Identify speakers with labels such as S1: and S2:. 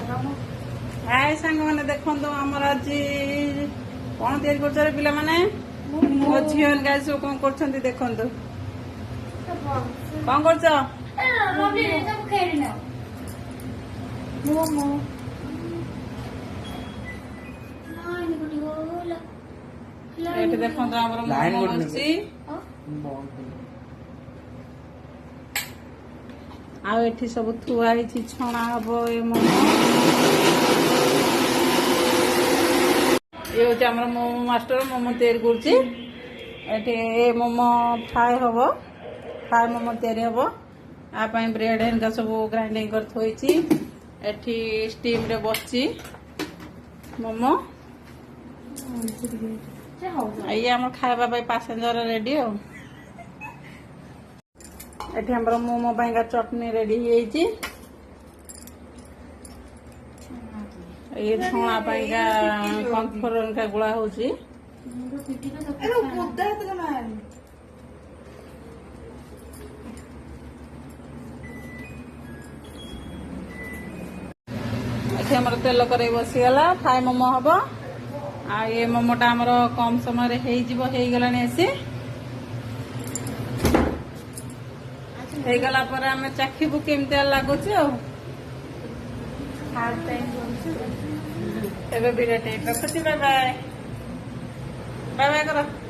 S1: हाय सांग मैंने देखो आमर आज कौन तैयारी कर पिला माने मो झील गाय सब कौन कर देखो कौन कर देखो आठी सब थुआई छणा हम ये मोमो ये हूँ आम मोमो मास्टर मोमो तैयारी कर मोमो फ्राए हम फ्राए मोमो तैयारी हम आप ब्रेड हेल्का सब ग्राइंडिंग कर थोड़ी एठी स्टीम रे बसची मोमो ये आम खाइबा पैसेंजर रेडी हो एठी हमर मोमो का चटनी रेडी हो ये छणा कॉर्नफ्लोर का गुड़ा हो हमर तेल कर बसीगला फ्राए मोमो हम आ ये मोमोटा हमर कम समय हो गला गला पर आम चाखीबू केमती लगुच एबे भी रखुची बाय बाय बाय बाय कर।